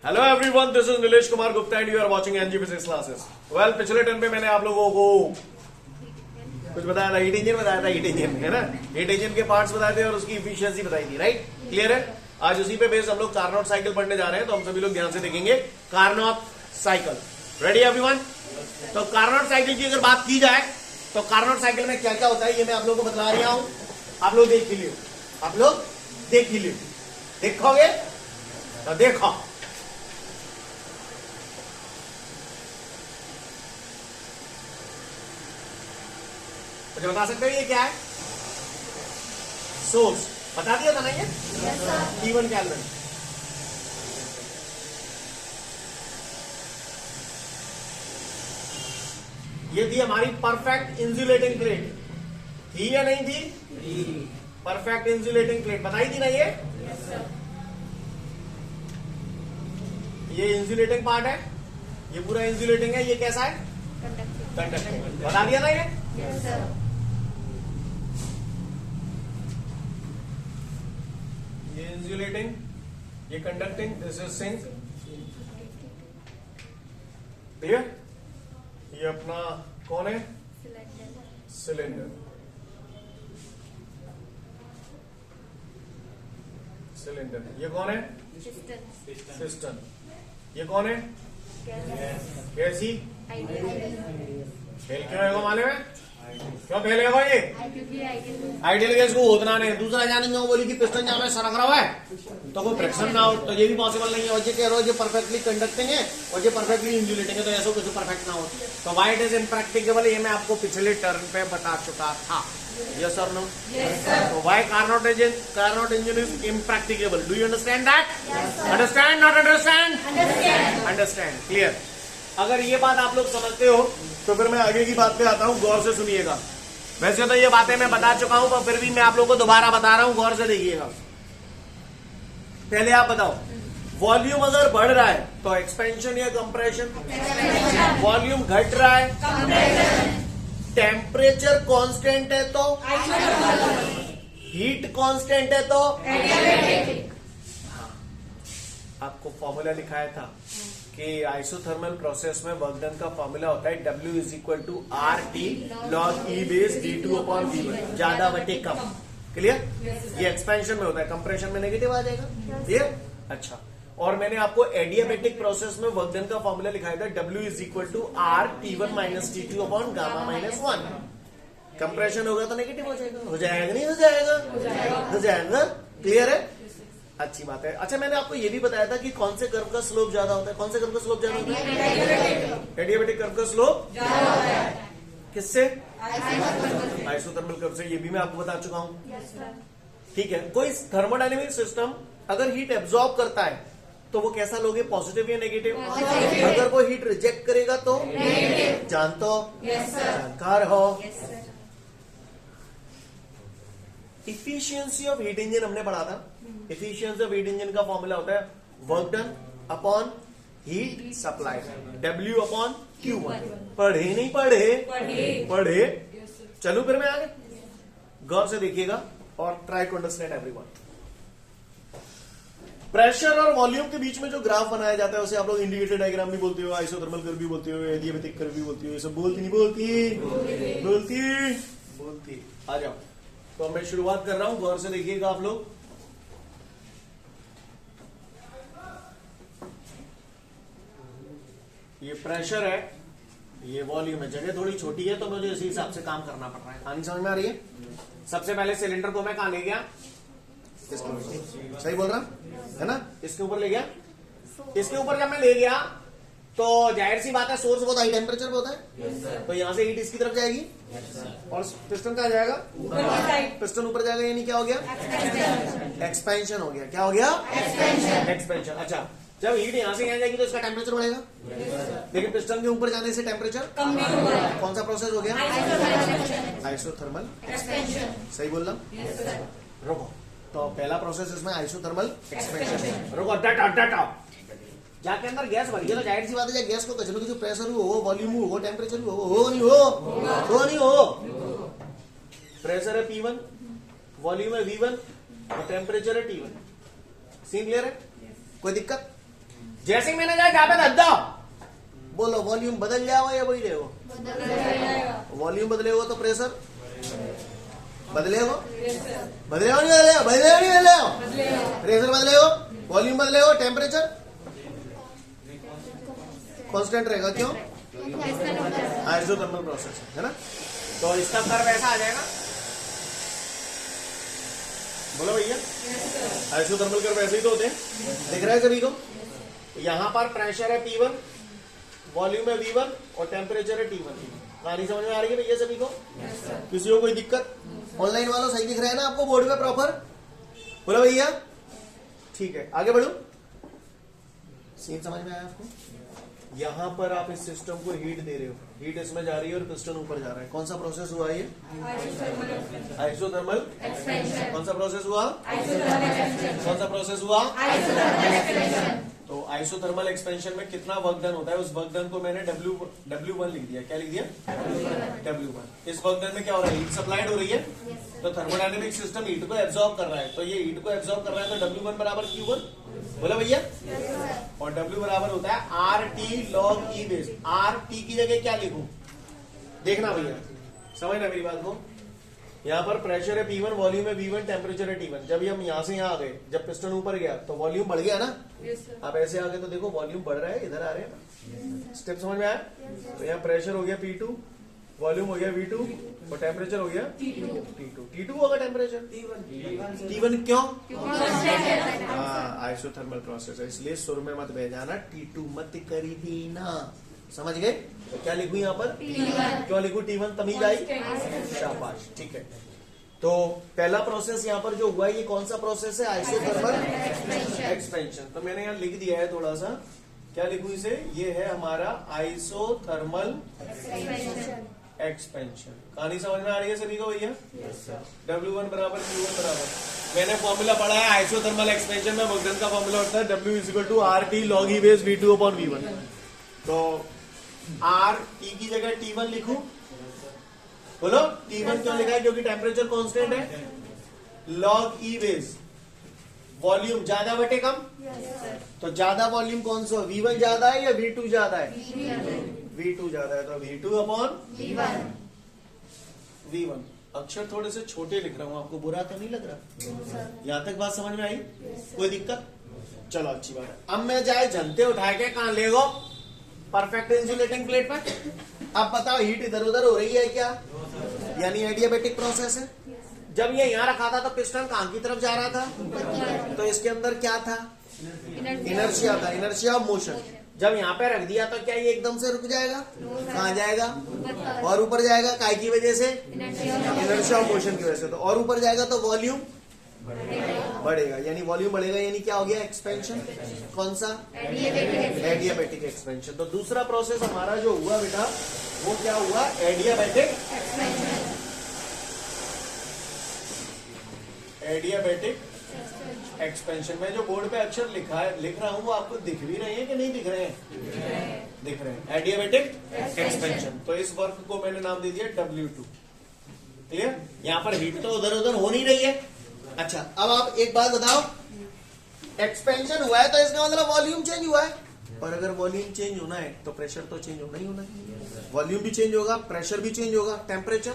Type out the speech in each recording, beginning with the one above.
Hello everyone, this is Nilesh Kumar Gupta and you are watching NG physics classes. Well, पिछले term पे मैंने आप लोगों को कुछ बताया था, हीट इंजन बताया था, हीट इंजन है ना, हीट इंजन के पार्ट्स बताए थे और उसकी इफिशियंसी बताई थी। राइट, क्लियर है। आज उसी पे बेस हम लोग कार्नोट साइकिल पढ़ने जा रहे हैं, तो हम सभी लोग ध्यान से देखेंगे कार्नोट साइकिल। Ready everyone? तो कार्नोट साइकिल की अगर बात की जाए तो कार्नोट साइकिल में क्या क्या होता है ये मैं आप लोगों को बता रहा हूं। आप लोग देख ही लियो, आप लोग देख ही लियो। देखोगे तो देखो। मुझे बता सकते हो ये क्या है? सोर्स बता दिया था ना ये? T1 kelvin. ये थी हमारी परफेक्ट इंसुलेटिंग प्लेट, थी या नहीं थी? परफेक्ट इंसुलेटिंग प्लेट बताई थी ना ये? ये इंसुलेटिंग पार्ट है, ये पूरा इंसुलेटिंग है। ये कैसा है? कंडक्टिंग। बता दिया था ये? ये इंसुलेटिंग, ये conducting, this is sink. Clear? ये अपना कौन है? सिलेंडर। सिलेंडर। ये कौन है? सिस्टम। ये कौन है? कैसी? फेल क्यों है मालूम है? क्यों फेल है ये? आइडियल गैस को उतना नहीं। दूसरा जाने जो बोली कि पिस्टन जहां में सरक रहा है तो कोई फ्रिक्शन ना हो, तो ये भी पॉसिबल नहीं है। और ये कह रहे हो ये परफेक्टली कंडक्टिंग है और ये परफेक्टली इंसुलेटिंग है, तो ऐसा कुछ परफेक्ट ना हो। तो व्हाई इट इज इम्प्रैक्टिकेबल, ये मैं आपको पिछले टर्न पे बता चुका था। यस और नो? तो why Carnot engine is impracticable? Do you understand that? Understand? Not understand? Understand. Clear? अगर ये बात आप लोग समझते हो तो फिर मैं आगे की बात पे आता हूं, गौर से सुनिएगा। वैसे तो ये बातें मैं बता चुका हूं, पर फिर भी मैं आप लोगों को दोबारा बता रहा हूं, गौर से देखिएगा। पहले आप बताओ, वॉल्यूम अगर बढ़ रहा है तो एक्सपेंशन या कंप्रेशन? वॉल्यूम घट रहा है, टेम्परेचर कांस्टेंट है तो, हीट कांस्टेंट है तो, आपको फॉर्मूला लिखाया था कि आइसोथर्मल प्रोसेस में वर्क डन का फॉर्मूला होता है W is equal to RT log E base D2 upon V1, ज्यादा बटे कम। क्लियर? ये एक्सपेंशन में होता है, कंप्रेशन में नेगेटिव आ जाएगा। क्लियर? अच्छा, और मैंने आपको एडियाबेटिक प्रोसेस में वर्क डन का फॉर्मूला लिखाया था W is equal to R T1 minus T2 upon gamma minus 1। Compression होगा तो नेगेटिव हो जाएगा। हो जाएगा नहीं? हो जाएगा, हो जाएगा। क्लियर है? अच्छी बात है। अच्छा, मैंने आपको ये भी बताया था कि कौन से कर्व का स्लोप ज्यादा होता है? कौन से कर्व का स्लोप ज्यादा होता है? एडियाबेटिक कर्व का स्लोप ज्यादा होता है। किससे? आइसोथर्मल कर्व से। ये भी मैं आपको बता चुका हूं। ठीक है। कोई थर्मोडायनेमिक सिस्टम अगर हीट एब्जॉर्ब करता है तो वो कैसा लोगे? पॉजिटिव या नेगेटिव? अगर वो हीट रिजेक्ट करेगा तो जानते हो? जानकार हो? इफिशियंसी ऑफ हीट इंजन हमने पढ़ा था। इफिशियंसी ऑफ हीट इंजन का फॉर्मूला होता है work done upon heat supply, W upon Q1। पढ़े नहीं पढ़े? पढ़े। चलो फिर मैं आगे, गौर से देखिएगा और try to understand everyone. Pressure और वॉल्यूम के बीच में जो ग्राफ बनाया जाता है उसे आप लोग इंडिकेटर डायग्राम भी बोलते हो, आइसोथर्मल कर्व भी बोलते हो, एडियाबेटिक कर्व भी बोलती हो। ये सब बोलती नहीं बोलती? बोलती। आ जाओ, तो मैं शुरुआत कर रहा हूं, गौर से देखिएगा आप लोग। ये प्रेशर है, ये वॉल्यूम है। जगह थोड़ी छोटी है तो मुझे इसी हिसाब से काम करना पड़ रहा है। कहानी समझ में आ रही है? सबसे पहले सिलेंडर को मैं कहां ले गया? सही बोल रहा है ना? इसके ऊपर ले गया। इसके ऊपर जब मैं ले गया तो जाहिर सी बात है सोर्स बहुत हाई टेम्परेचर पे होता है, तो यहां से हीट इसकी तरफ जाएगी और पिस्टन कहां जाएगा? पिस्टन ऊपर जाएगा, यानी क्या हो गया? एक्सपेंशन हो गया। क्या हो गया? एक्सपेंशन। अच्छा, जब हीट यहां से यहां जाएगी तो इसका टेम्परेचर बढ़ेगा, लेकिन पिस्टन के ऊपर जाने से टेम्परेचर कम होगा। कौन सा प्रोसेस हो गया? Isothermal expansion. सही बोल रहा? रुको, तो पहला प्रोसेस इसमें आइसोथर्मल एक्सपेंशन। रुको, डट जाके अंदर गैस भरी है तो जाहिर सी बात है गैस को कचरे की जो प्रेशर हो, वॉल्यूम हो, टेम्परेचर हो नहीं हो। प्रेशर है P1, वॉल्यूम है V1 और टेम्परेचर है T1। सीन क्लियर है? कोई दिक्कत? जैसे ही मैंने कहा पे रख दो, बोलो वॉल्यूम बदल जाओ या वही रहेगा? वॉल्यूम बदलेगा तो प्रेशर बदलेगा, बदलेगा नहीं बदलेगा, बदलेगा नहीं बदलेगा, प्रेशर बदलेगा, वॉल्यूम बदलेगा, टेम्परेचर कांस्टेंट रहेगा। क्यों? आइसोथर्मल प्रोसेस है ना। तो इसका कर्व ऐसा आ जाएगा, बोलो भैया। आइसोथर्मल कर्व ऐसे ही तो होते हैं, दिख रहा है सभी को? यहां पर प्रेशर है P1, वॉल्यूम है V1 और टेम्परेचर है T1। कहानी समझ में आ रही है भैया सभी को? किसी को कोई दिक्कत? ऑनलाइन वालों सही दिख रहा है ना आपको बोर्ड पे प्रॉपर? बोलो भैया। ठीक है, आगे बढ़ो। सीन समझ में आया आपको? यहां पर आप इस सिस्टम को हीट दे रहे हो, हीट इसमें जा रही है और पिस्टन ऊपर जा रहा है। कौन सा प्रोसेस हुआ ये? Isothermal expansion. कौन सा प्रोसेस हुआ? कौन सा प्रोसेस हुआ? तो आइसोथर्मल एक्सपेंशन में कितना वर्क डन होता है, उस वर्क डन को मैंने W1 लिख दिया। क्या लिख दिया? W1। इस वर्क डन में क्या हो रहा है? हीट सप्लाइड हो रही है, तो थर्मोडायनेमिक सिस्टम हीट को एब्जॉर्ब कर रहा है। तो ये हीट को एब्जॉर्ब कर रहा है, तो W1 बराबर Q1। बोला भैया। और W बराबर होता है RT log E base. RT की जगह क्या लिखूं? देखना भैया, समझना मेरी बात को। यहाँ पर प्रेशर है P1, वॉल्यूम है V1, टेम्परेचर है T1। जब हम यहाँ से यहाँ आ गए, जब पिस्टन ऊपर गया तो वॉल्यूम बढ़ गया ना। आप ऐसे आ गए तो देखो वॉल्यूम बढ़ रहा है, इधर आ रहे हैं ना। स्टेप समझ में आया? तो यहाँ प्रेशर हो गया P2, वॉल्यूम हो गया V2 और टेम्परेचर हो गया T2 होगा टेम्परेचर T1। क्यों? हाँ, आइसोथर्मल प्रोसेस है, इसलिए सुर में मत बह जाना, T2 मत करी थी ना। समझ गए? तो क्या लिखूं यहाँ पर? क्यों लिखूं T1? तमीज आई? शाबाश, ठीक है। तो पहला प्रोसेस यहाँ पर जो हुआ है, ये कौन सा प्रोसेस है? Isothermal expansion. तो मैंने यहाँ लिख दिया है थोड़ा सा, क्या लिखूं इसे? ये है हमारा आइसोथर्मल एक्सपेंशन। कहानी समझ में आ रही है सभी को भैया? W1 बराबर Q1 बराबर, मैंने फॉर्मूला पढ़ा है आइसोथर्मल एक्सपेंशन में। वर्क का फॉर्मूला होता है W = RT log E base V2/V1। तो RT की जगह T1 लिखूं? बोलो T1 क्यों लिखा है? क्योंकि टेम्परेचर कांस्टेंट है। log E base, वॉल्यूम ज्यादा बटे कम। तो ज्यादा वॉल्यूम कौन सा? V1 ज्यादा है या V2 ज्यादा है? V2 ज्यादा है, तो V2/V1। अक्षर थोड़े से छोटे लिख रहा हूं, आपको बुरा तो नहीं लग रहा? यहां तक बात समझ में आई? कोई दिक्कत? चलो अच्छी बात है। अब मैं जाए झलते उठा के कहां ले गो? परफेक्ट इंसुलेटिंग प्लेट पर। अब बताओ हीट इधर उधर हो रही है क्या? यानी एडियाबैटिक प्रोसेस है। जब ये यहाँ रखा था तो पिस्टन कहां की तरफ जा रहा था? तो इसके अंदर क्या था? इनर्शिया था, इनर्शिया ऑफ मोशन। जब यहाँ पे रख दिया तो क्या ये एकदम से रुक जाएगा? कहाँ जाएगा? और ऊपर जाएगा। काय की वजह से? इनर्शिया ऑफ मोशन की वजह से। तो और ऊपर जाएगा तो वॉल्यूम बढ़ेगा, यानी वॉल्यूम बढ़ेगा, यानी क्या हो गया? एक्सपेंशन। कौन सा? Adiabatic expansion. तो दूसरा प्रोसेस हमारा जो हुआ बेटा, वो क्या हुआ? Adiabatic expansion. में जो बोर्ड पे अक्षर लिख रहा हूं वो आपको दिख भी रहे हैं कि नहीं दिख रहे हैं? दिख रहे हैं। Adiabatic expansion. तो इस वर्क को मैंने नाम दे दिया W2। क्लियर? यहाँ पर हीट तो उधर उधर हो नहीं रही है। अच्छा, अब आप एक बात बताओ, एक्सपेंशन हुआ है तो इसका मतलब वॉल्यूम चेंज हुआ है। और अगर वॉल्यूम चेंज होना है तो प्रेशर तो चेंज होना ही होना है। वॉल्यूम भी चेंज होगा, प्रेशर भी चेंज होगा, टेम्परेचर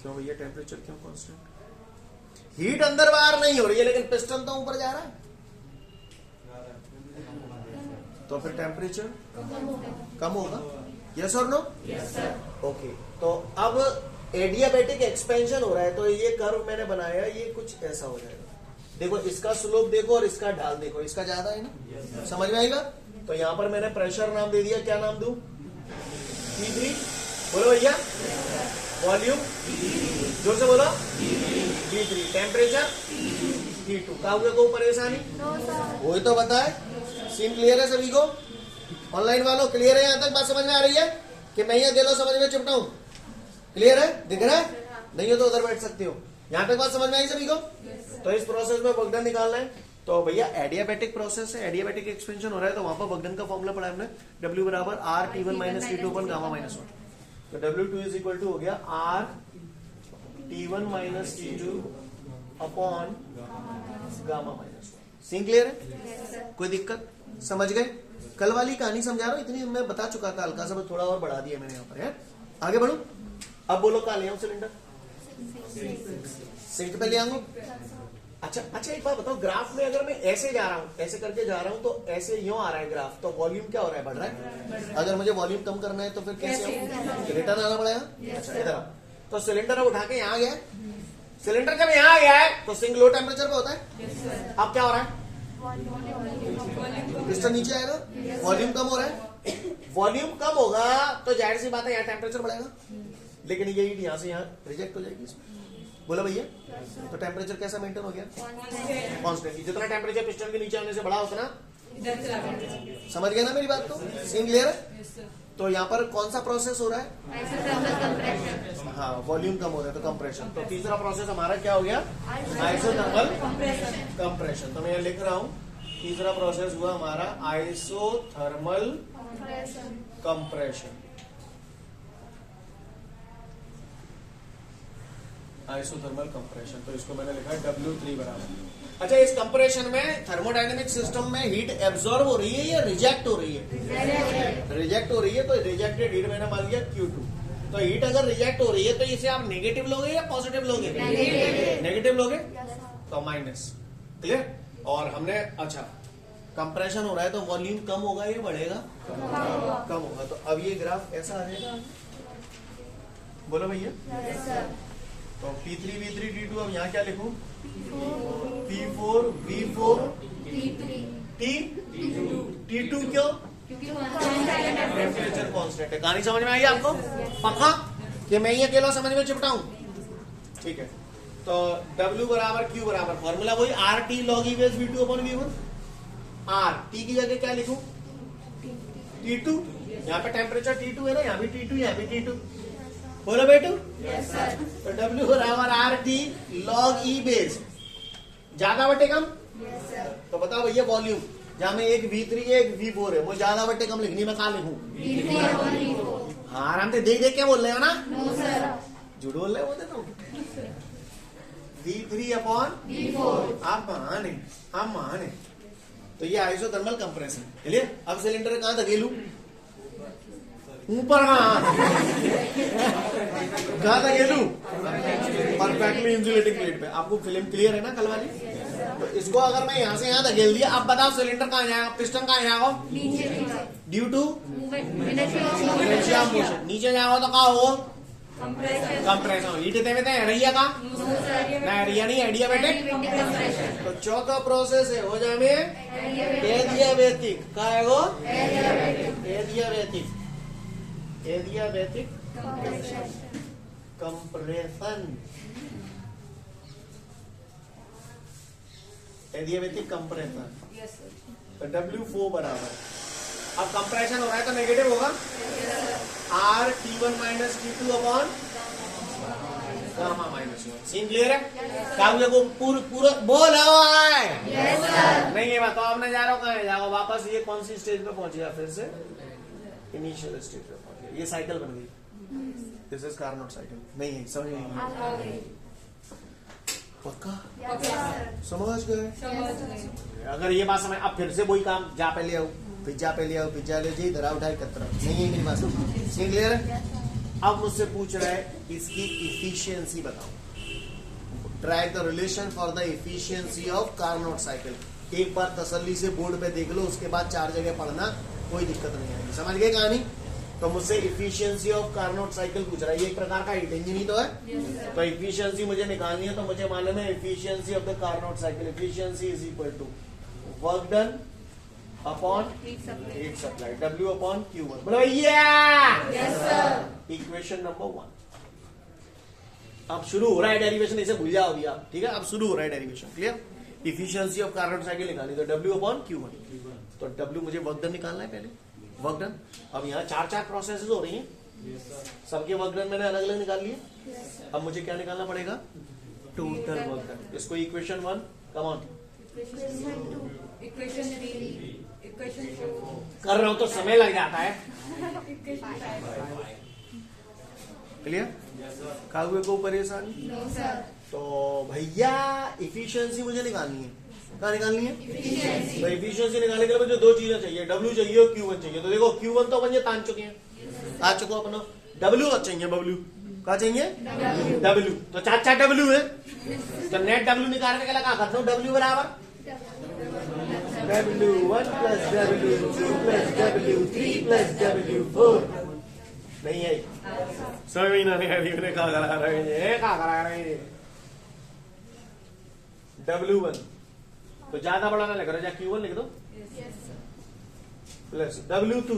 क्यों भैया? टेम्परेचर क्यों कांस्टेंट? हीट अंदर बाहर नहीं हो रही है, लेकिन पिस्टन तो ऊपर जा रहा है, तो फिर टेम्परेचर कम होगा। यस और नो? ओके। तो अब एडियाबैटिक एक्सपेंशन हो रहा है, तो ये कर्व मैंने बनाया, ये कुछ ऐसा हो जाएगा। देखो इसका स्लोप देखो और इसका ढाल देखो, इसका ज्यादा है ना? समझ में आएगा? तो यहां पर मैंने प्रेशर नाम दे दिया, क्या नाम दूं? P3। बोलो भैया। वॉल्यूम जोर से बोलो। P3। Temperature T2। क्या हुआ को परेशानी? वही तो बताए। सीन क्लियर है सभी को? ऑनलाइन वालों क्लियर है? यहां तक बात समझ में आ रही है कि मैं ये दे लो समझ में चिपटा हूं? क्लियर है? दिख रहा है? नहीं हो तो उधर बैठ सकते हो। यहां तक बात समझ में आई सभी को? तो इस प्रोसेस में वर्क डन निकालना है। तो भैया एडियाबैटिक प्रोसेस है, एडियाबैटिक एक्सपेंशन हो रहा है, तो वहां पर वर्क डन का फॉर्मूला पढ़ा हमने, W बराबर RT1 - T2 गामा -1। तो W2 इज इक्वल टू हो गया RT1 - T2 upon gamma -1। Scene clear है? कोई दिक्कत? समझ गए? कल वाली कहानी समझा रहा हूं, इतनी मैं बता चुका था, हल्का सा थोड़ा और बढ़ा दिया मैंने यहाँ पर है। आगे बढ़ो, अब बोलो कहा ले आऊं सिलेंडर, सिंक पे ले आऊंगा। अच्छा एक बात बताओ, ग्राफ में अगर मैं ऐसे जा रहा हूं, ऐसे करके जा रहा हूं, तो ऐसे यूं आ रहा है ग्राफ, तो वॉल्यूम क्या हो रहा है, बढ़ रहा है। अगर मुझे वॉल्यूम कम करना है तो फिर कैसे रिटर्न आना पड़ेगा। अच्छा इधर, तो सिलेंडर अब उठा के यहाँ गया, सिलेंडर जब यहाँ गया है तो सिंक लो टेम्परेचर पे होता है। अब क्या हो रहा है, पिस्टन नीचे आएगा, वॉल्यूम कम हो रहा है। वॉल्यूम कम होगा तो जाहिर सी बात है यहाँ टेम्परेचर बढ़ेगा, लेकिन ये हीट यहाँ से यहाँ रिजेक्ट हो जाएगी। बोला भैया, तो टेम्परेचर कैसा मेंटेन हो गया, कांस्टेंट। जितना टेम्परेचर पिस्टन के नीचे आने से बढ़ा उतना, समझ गए ना मेरी बात को, सीन क्लियर है। तो यहाँ पर कौन सा प्रोसेस हो रहा है, हाँ वॉल्यूम कम हो रहा है तो कंप्रेशन। तो तीसरा प्रोसेस हमारा क्या हो गया, आइसोथर्मल कंप्रेशन। तो मैं लिख रहा हूँ तीसरा प्रोसेस हुआ हमारा आइसोथर्मल कंप्रेशन। आइसोथर्मल कंप्रेशन, तो इसको मैंने लिखा W3 बराबर। अच्छा, इस कंप्रेशन में थर्मोडायनेमिक सिस्टम में हीट एब्जॉर्ब हो रही है या रिजेक्ट हो रही है, रिजेक्ट हो रही है। तो रिजेक्टेड हीट मैंने मान लिया Q2। तो हीट अगर रिजेक्ट हो रही है तो इसे आप नेगेटिव लोगे या पॉजिटिव लोगे, नेगेटिव लोगे, तो माइनस। क्लियर। और हमने, अच्छा कंप्रेशन हो रहा है तो वॉल्यूम कम होगा या बढ़ेगा, कम होगा। तो अब ये ग्राफ ऐसा आ जाएगा, बोलो भैया। तो P3 V3 T2, अब यहाँ क्या लिखूं, P4 V4 T2 क्यों, टेम्परेचर कांस्टेंट है। कहानी समझ में आई आपको, पक्का कि मैं ये अकेला समझ में चिपटाऊं, ठीक है। तो W बराबर Q बराबर फॉर्मूला वही RT log E base V2 upon V1। R T की जगह क्या लिखूं, T2। यहाँ पे टेम्परेचर T2 है ना, यहाँ भी T2, यहाँ भी T2। बोलो बेटू, yes, तो W बराबर RT log E बेस, ज्यादा बटे कम, yes, तो बताओ भैया वॉल्यूम, जहाँ में एक V3 है एक V4 है, मुझे ज्यादा बटे कम लिखनी, मैं कहा लिखूं, हाँ आराम से देख देख क्या बोल रहे हो ना, no, झूठ बोल रहे होते तो। V3 अपॉन V4, आप महान है। तो ये आइसोथर्मल कंप्रेशन। चलिए अब सिलेंडर कहां धकेलूं, ऊपर कहां धकेलूं, परफेक्टली इंसुलेटिंग प्लेट पे। आपको फिल्म क्लियर है ना कल वाली। तो इसको अगर मैं यहाँ से यहाँ धकेल दिया, अब बताओ सिलेंडर कहाँ जाएगा, पिस्टन कहाँ जाएगा, ड्यू टू इनर्शिया मोशन, नीचे जाएगा तो कहाँ हो, कंप्रेशन। हीट देते हैं एरिया का, ना एरिया नहीं, आइडिया बेटे। तो चौथा प्रोसेस है हो जाए एडियाबैटिक, क्या है वो, एडियाबैटिक कंप्रेशन, एडियाबैटिक कंप्रेशन। तो W4 बराबर, अब कंप्रेशन हो रहा है तो नेगेटिव होगा, R T1 minus T2 upon gamma minus 1। Scene clear है, काव्य को पूरा बोलो है, नहीं ये बताओ आपने जा रहा हो कहाँ जाओ वापस, ये कौन सी स्टेज पे पहुंच गया, फिर से इनिशियल स्टेज पे पहुंच गया, ये साइकिल बन गई, दिस इज कार्नोट साइकिल। नहीं है, समझ नहीं पक्का, समझ गए। अगर ये बात समझ, अब फिर से वही काम, जा पे ले आओ पिज्जा पे ले आओ, पिज्जा ले जी, धरा उठाए कतरा, नहीं है मेरी बात, सीन क्लियर है। अब मुझसे पूछ रहा है इसकी इफिशियंसी बताओ, try the relation for the efficiency of Carnot cycle. एक बार तसल्ली से बोर्ड पे देख लो, उसके बाद 4 जगह पढ़ना, कोई दिक्कत नहीं आएगी, समझ गए कहानी। तो मुझसे इफिशियंसी ऑफ कार्नोट साइकिल पूछ रहा है, ये एक प्रकार का हीट इंजन ही तो है। तो इफिशियंसी मुझे निकालनी है, तो मुझे मालूम है efficiency of the Carnot cycle, efficiency is equal to work done upon heat supply, W upon Q1। बोलो इक्वेशन नंबर 1। अब शुरू हो रहा है डेरिवेशन, इसे भूल जाओ अभी आप, ठीक है। अब शुरू हो रहा है derivation, clear. Efficiency of Carnot cycle निकाली, तो W अपॉन Q1। तो W मुझे वर्क डन निकालना है पहले, वर्क डन। अब यहाँ 4 प्रोसेसेस हो रही हैं, सबके वर्क डन मैंने अलग अलग निकाल लिए। अब मुझे क्या निकालना पड़ेगा, टोटल वर्क डन। इसको इक्वेशन 1, कम ऑन, इक्वेशन 3 कर रहा हूं तो समय लग जाता है, क्लियर। कागुए को परेशानी, तो भैया इफिशियंसी मुझे निकालनी है, कहाँ निकालनी है? तो एफिशिएंसी निकालने के लिए मुझे दो चीजें चाहिए, W चाहिए और Q1 चाहिए। तो देखो Q1 तो अपन ये तान चुके हैं, आ चुको अपना। W चाहिए, W क्या चाहिए? W। तो चार W है, तो नेट W निकालने के लिए क्या करता हूँ? W बराबर W1 plus W2 plus W3 plus W4। नहीं है समझ में नहीं आ रही, उन्हें कहा करा रहे हैं, कहा करा रहे हैं। W1 तो ज्यादा बड़ा ना लिख रहा, Q1 लिख दो plus W2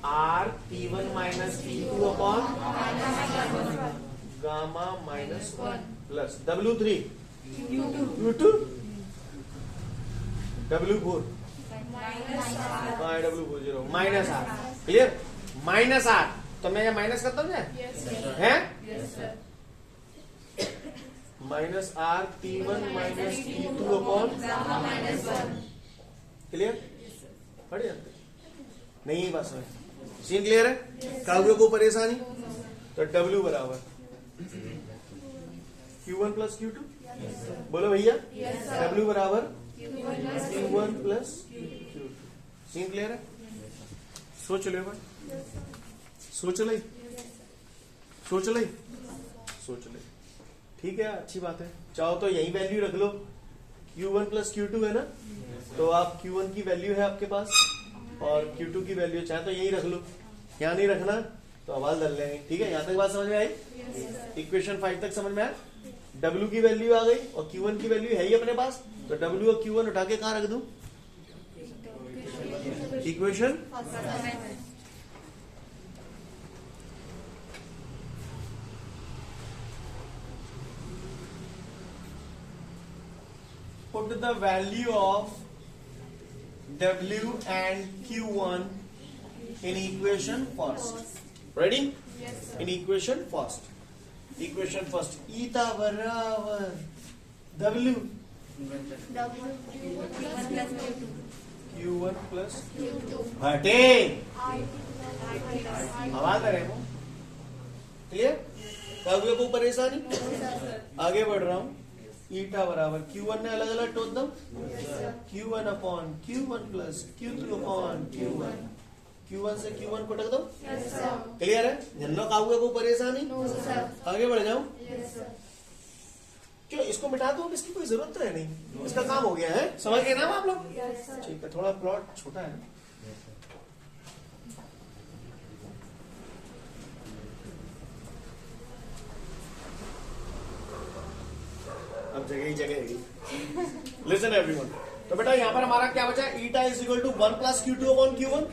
R T1 minus T2 upon gamma minus 1 plus W3 Q2 W4 W40 minus R। Clear? Minus R तो मैं यहाँ माइनस करता हूँ है minus R T1 minus T2 upon clear? पढ़ जाते नहीं बस में सीन क्लियर है? काव्य को परेशानी? तो W बराबर Q1 प्लस Q2 बोलो भैया। W बराबर Q1 plus Q2। Scene clear है? सोच लो भाई, सोच ले सोच ले सोच ले। ठीक है, अच्छी बात है। चाहो तो यही वैल्यू रख लो, Q1 प्लस Q2 है ना, तो आप Q1 की वैल्यू है आपके पास और Q2 की वैल्यू चाहे तो यही रख लो, क्या नहीं रखना तो आवाज डाल लेंगे। ठीक है, यहां तक बात समझ में आई? इक्वेशन 5 तक समझ में आया? W की वैल्यू आ गई और Q1 की वैल्यू है ही अपने पास, तो W और Q1 उठा के कहां रख दूं? Equation put the value of W and Q1 in equation first. Ready? Yes, sir. In equation first. Equation first. Eta बराबर W Q1 plus हटे आवाज आ रहे हो? क्लियर? काव्य को परेशानी? आगे बढ़ रहा हूं। ईटा बराबर Q1 ने अलग अलग टोक दो, Q1 upon Q1 plus Q2 upon Q1, Q1 से Q1 पटक दो। क्लियर है? जन्नो काव्य को परेशानी? आगे बढ़ जाऊं? क्यों इसको मिटा दो, इसकी कोई जरूरत तो है नहीं, इसका काम हो गया है। समझ गए ना आप लोग? ठीक है, थोड़ा प्लॉट छोटा है ना। अब जगह ही जगह है। लिसन एवरीवन, तो बेटा यहाँ पर हमारा क्या बचा? ईटा इज इक्वल टू 1 प्लस Q2 अपॉन Q1।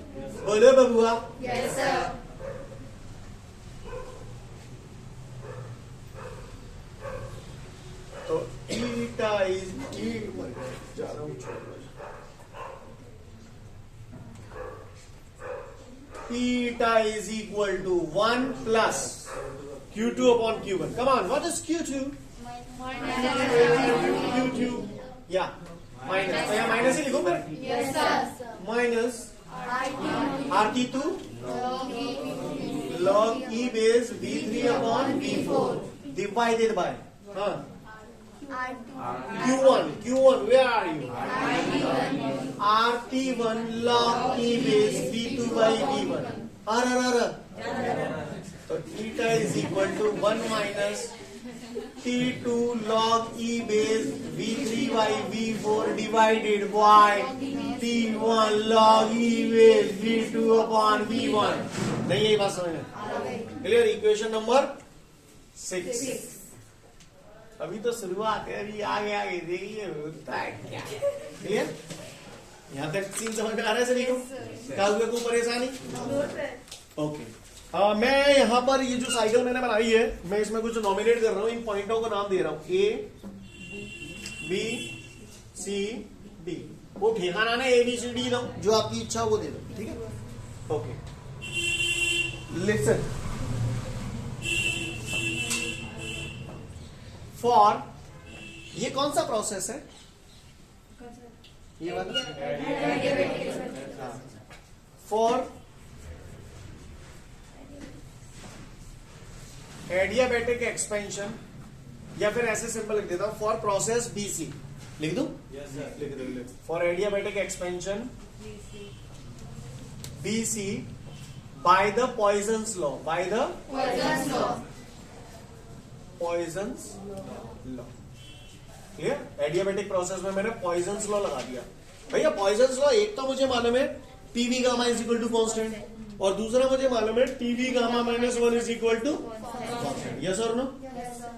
बोले बबुआ। Yes sir. तो eta is eta is equal to 1 प्लस Q2 upon Q1। Come on, what is Q2? Q2 या माइनस, तो यहाँ माइनस ही लिखो फिर। Yes sir. Minus RT2 log E base V3 upon V4 divided by Q1 where are you? RT1 log E base V2 by V1 तो theta is equal to 1 minus T2 log E base V3 by V4 divided by T1 log E base V2 upon V1। नहीं यही बात समझ में? Clear? Equation number 6। अभी तो शुरुआत है, अभी आगे देखिए होता है क्या। क्लियर? यहाँ तक सीन समझ में आ रहा है सभी को? काव्य को परेशानी? ओके। मैं यहाँ पर ये जो साइकिल मैंने बनाई है, मैं इसमें कुछ नॉमिनेट कर रहा हूँ, इन पॉइंटों का नाम दे रहा हूँ A, B, C, D। वो ठिकाना ना A, B, C, D दो, जो आपकी इच्छा वो दे दो। ठीक है? Okay, listen. फॉर ये कौन सा प्रोसेस है? ये वाला। फॉर एडियाबैटिक एक्सपेंशन या फिर ऐसे सिंपल लिख देता हूं, फॉर प्रोसेस BC लिख दूं, लिख दो, for adiabatic expansion BC by the Poisson's law, by the Poisson's law. Clear? Adiabatic process में मैंने पॉइजन्स लॉ लगा दिया। भैया पॉइजन्स लॉ एक तो मुझे मालूम है PV gamma is equal to constant, और दूसरा मुझे मालूम है TV gamma minus 1 is equal to constant. Yes और नो?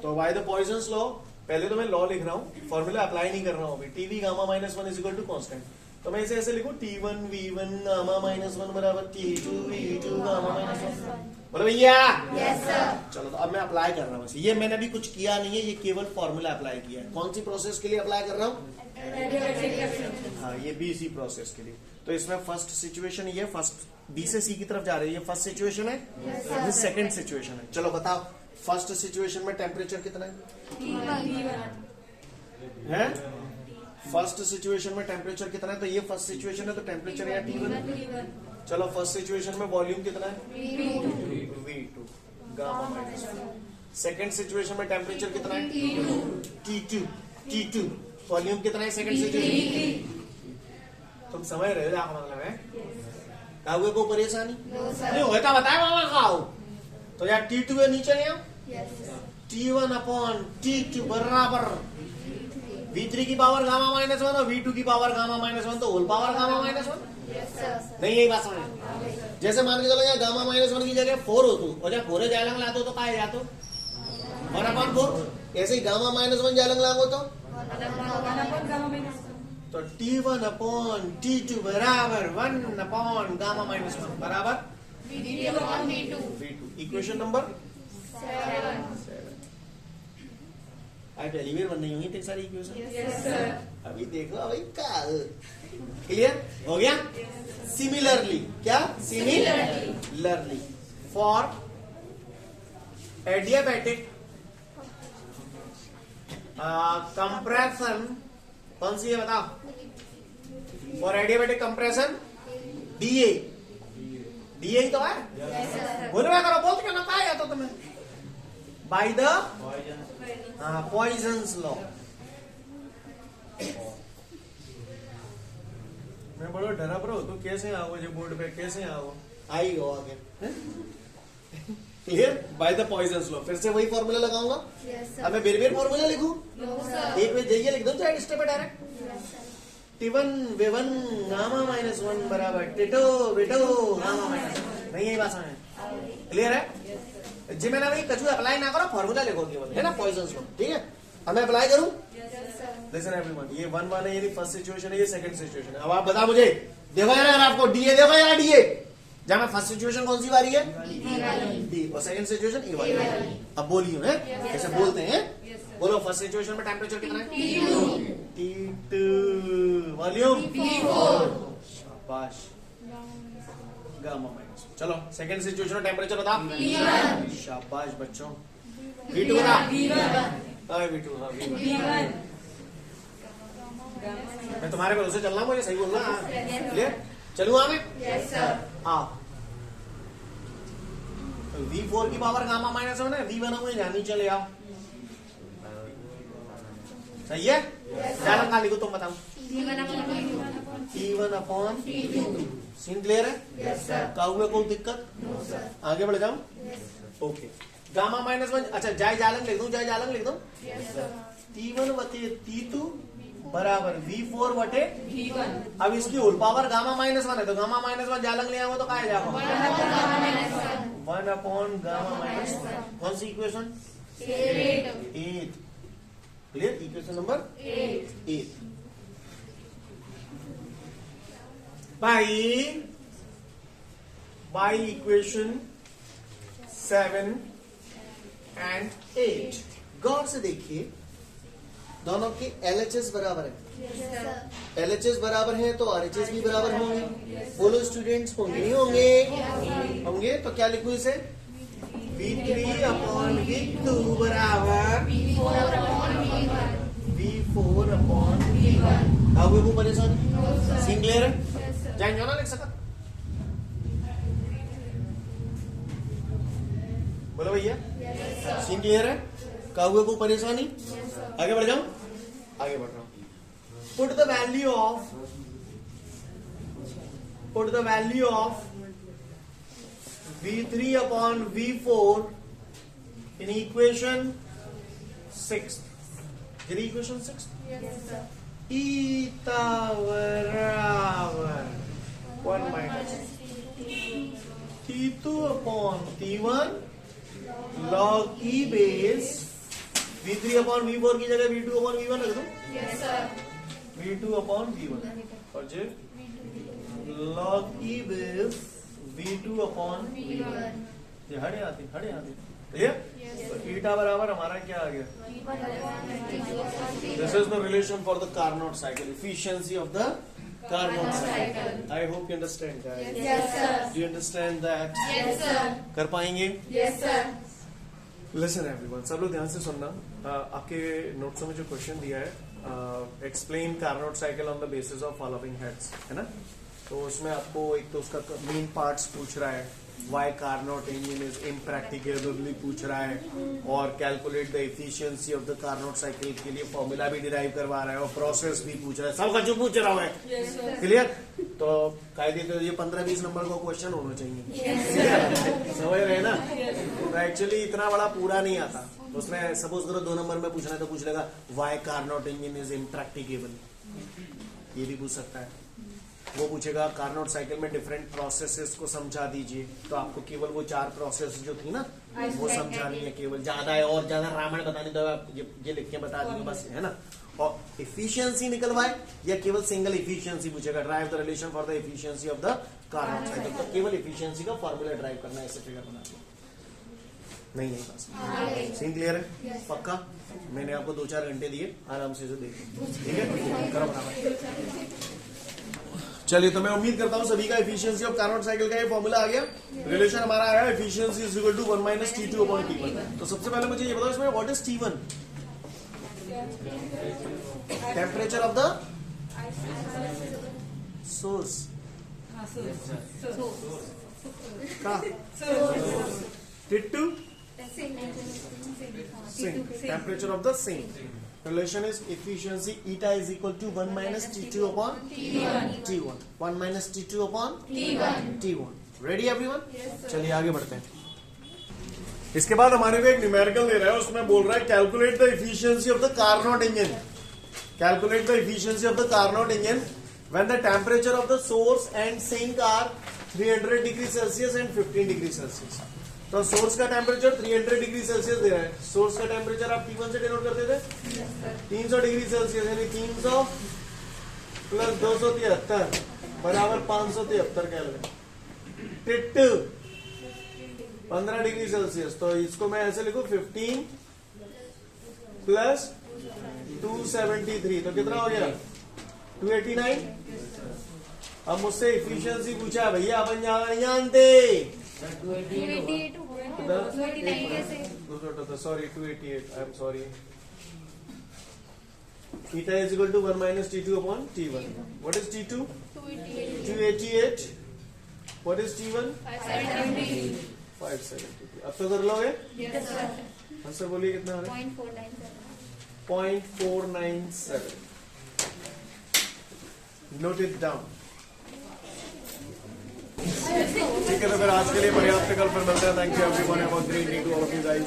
तो बाय द पॉइजन्स लॉ, पहले तो मैं लॉ लिख रहा हूँ, फॉर्मूला अप्लाई नहीं कर रहा हूँ अभी। TV gamma minus 1 is equal to constant, तो मैं इसे ऐसे लिखूं T1 V1 गामा माइनस 1 बराबर T2 V2 गामा माइनस 1। बोलो भैया। Yes sir. चलो तो अब मैं अप्लाई कर रहा हूँ। ये मैंने अभी कुछ किया नहीं है, ये केवल फॉर्मूला अप्लाई किया है। कौन सी प्रोसेस के लिए अप्लाई कर रहा हूँ? हाँ, ये BC प्रोसेस के लिए। तो इसमें फर्स्ट सिचुएशन ये फर्स्ट B से C की तरफ जा रही है, ये फर्स्ट सिचुएशन है, ये सेकंड सिचुएशन है। चलो बताओ फर्स्ट सिचुएशन में टेम्परेचर कितना है? फर्स्ट सिचुएशन में टेम्परेचर कितना है? तो ये फर्स्ट सिचुएशन है, तो टेम्परेचर या T1। चलो फर्स्ट सिचुएशन में वॉल्यूम कितना है? V2 gamma minus 1। Second situation में टेम्परेचर कितना है? T2 वॉल्यूम कितना है सेकंड सिचुएशन? तुम समझ रहे हो क्या मतलब है? काहुए को परेशानी नहीं होता, बताया मामा खाओ। तो यार T2 है, नीचे नहीं आओ। T1 अपॉन T2 बराबर V3 की पावर गामा माइनस 1 और V2 की पावर गामा माइनस 1, तो होल पावर गामा माइनस 1। नहीं, यही बात समझ। जैसे मान के चलो यहाँ गामा माइनस 1 की जगह 4 हो तू, और जब 4 जालंग ला दो तो काय जातो 1/4। ऐसे ही गामा माइनस 1 जालंग लागो तो T1 अपॉन T2 बराबर 1 अपॉन गामा माइनस 1 बराबर V2। Equation number 7। पहली बार बन नहीं होंगी इतनी सारी इक्वेशन। अभी देख लो भाई का क्लियर हो गया। सिमिलरली, क्या? सिमिलरली फॉर एडियाबैटिक कंप्रेशन, कौन सी है बताओ? फॉर एडियाबैटिक कंप्रेशन DA ही तो है। बोलो करो, बोलते क्या ना पाया तो तुम्हें बाय द पॉइजन्स लॉ। मैं बड़ा डरा ब्रो, तो कैसे आओ जो बोर्ड पे, कैसे आओ? आई हो आगे। Clear? By the Poisson's law. फिर से वही फॉर्मूला लगाऊंगा। अब मैं बेर फॉर्मूला लिखूं? एक में जाइए लिख दो, चाहे स्टेप पे direct. T1 V1 gamma minus 1 बराबर T2 V2 गामा माइनस 1। नहीं, यही बात समझ। क्लियर है? जी मैंने भाई कछु अप्लाई ना करो, फॉर्मूला लिखो केवल, है ना, पॉइजन्स लॉ। ठीक है, अब मैं अप्लाई करूं? लिसन एवरीवन, ये 1 है, ये फर्स्ट सिचुएशन है, ये सेकंड सिचुएशन है। अब आप बता मुझे, देखो यार आपको DA देखो यार, DA जहां में फर्स्ट सिचुएशन कौन सी वाली है? D, और सेकंड सिचुएशन A वाली। अब बोलिए है कैसे बोलते हैं? बोलो फर्स्ट सिचुएशन में टेम्परेचर कितना है? T2 वॉल्यूम शाबाश गामा माइनस। चलो सेकंड सिचुएशन में टेम्परेचर बता। शाबाश बच्चों। V2 बता। V2 हाँ V1। मैं तुम्हारे भरोसे चल रहा हूँ, मुझे सही बोलना। क्लियर? चलूँ मैं? हाँ। V4 की पावर गामा माइनस 1 है, V1 हुए जानी चले आओ। सही है? जालंग का लिखो, तुम बताओ। T1 अपॉन सीन क्लियर है? काहुए को दिक्कत? आगे बढ़ जाऊं? ओके। गामा माइनस 1, अच्छा जाय जालंग लिख दूं, जाय जालंग लिख दूं। T1 बटे T2 बराबर V4 बटे V1। अब इसकी होल पावर गामा माइनस 1 है, तो गामा माइनस 1 जालंग ले आओ तो क्या जाएगा? 1 अपॉन गामा माइनस 1। कौन सी equation? 8। Clear? Equation number 8। By equation 7 and 8 गौर से देखिए, दोनों के LHS बराबर है। LHS बराबर है तो RHS भी बराबर होंगे। बोलो स्टूडेंट्स, होंगे नहीं होंगे? होंगे। तो क्या लिखूं इसे? V3 अपॉन V2 बराबर V4 अपॉन V1। अब वो परेशान सीन क्लियर है? जाएंगे ना लिख सका? बोलो भैया सीन क्लियर है? काहुए को परेशानी, आगे बढ़ जाओ, आगे बढ़ रहा हूं। Put the value of V3 upon V4 in equation 6. Is it equation 6? Yes, sir. Eta बराबर 1 minus T2 upon T1 log E base V3 upon V4 की जगह V2 upon V1 रख दो। Yes, sir. V2 upon V1 और जे log E base V2 upon V1. ये हड़े आती ये तो ईटा बराबर हमारा क्या आ गया? This is the relation for the Carnot cycle, efficiency of the Carnot cycle. I hope you understand that. Yes, sir. Do you understand that? Yes, sir. कर पाएंगे? Yes, sir. Listen everyone, सब लोग ध्यान से सुनना। आपके नोट्स में जो क्वेश्चन दिया है, explain Carnot cycle on the basis of following heads, है ना? तो उसमें आपको एक तो उसका मेन पार्ट्स पूछ रहा है, वाई कार्नोट इंजन इज इम्प्रैक्टिकेबली पूछ रहा है, और calculate the efficiency of the Carnot cycle के लिए फॉर्मूला भी डिराइव करवा रहा है, और प्रोसेस भी पूछ रहा है, सबका जो पूछ रहा है। क्लियर? तो कायदे तो ये 15-20 नंबर का क्वेश्चन होना चाहिए, समझ रहे हैं ना? तो एक्चुअली इतना बड़ा पूरा नहीं आता। उसमें सपोज करो 2 नंबर में पूछना है तो पूछ लेगा Y Carnot engine is impracticable, ये भी पूछ सकता है। वो पूछेगा कार्नोट साइकिल में डिफरेंट प्रोसेसेस को समझा दीजिए, तो आपको केवल वो 4 प्रोसेस जो थी ना वो समझानी है, केवल ज्यादा है और ज्यादा रामायण बतानी तो आप ये लिख के बता देंगे बस, है ना? और एफिशिएंसी निकलवाए या केवल सिंगल एफिशिएंसी पूछेगा, drive the relation for the efficiency of the Carnot cycle, तो केवल एफिशिएंसी का फॉर्मूला ड्राइव करना है, ऐसे फिगर बना दिया। नहीं बस सीन क्लियर है? पक्का? मैंने आपको 2-4 घंटे दिए, आराम से जो देखो, ठीक है? करो बराबर। चलिए, तो मैं उम्मीद करता हूं सभी का एफिशिएंसी ऑफ कार्नोट साइकिल का ये फॉर्मूला आ गया। रिलेशन हमारा आया efficiency is equal to 1 minus T2 upon T1। तो सबसे पहले मुझे ये बताओ इसमें what is T1? Temperature of the source का T2 temperature of the sink. Relation is efficiency eta is equal to 1 minus T2 upon T1. 1 minus T2 upon T1. Ready everyone? चलिए आगे बढ़ते हैं। इसके बाद हमारे को एक न्यूमेरिकल दे रहा है, उसमें बोल रहा है calculate the efficiency of the Carnot engine. Calculate the efficiency of the Carnot engine when the temperature of the source and sink are 300 degree Celsius and 15 degree Celsius. तो सोर्स का टेम्परेचर 300 डिग्री सेल्सियस दे रहा है। Source का temperature आप T1 से denote करते थे 300 degree Celsius, यानी 300 प्लस 273 बराबर 573 केल्विन। T2 15 डिग्री सेल्सियस, तो इसको मैं ऐसे लिखूं 15 प्लस 273, तो कितना हो गया? 289। अब मुझसे एफिशिएंसी पूछा, भैया अपन जानते 288, I am sorry. Eta is equal to 1 minus T2 upon T1. What is T2? 288. What is T1? 573. अब तो कर लोगे? Yes, sir. आंसर बोलिए कितना है? 0.497. Note it down. ठीक है, तो फिर आज के लिए पर्याप्त, कल फिर मिलते हैं। Thank you everyone, have a great day to all of you guys.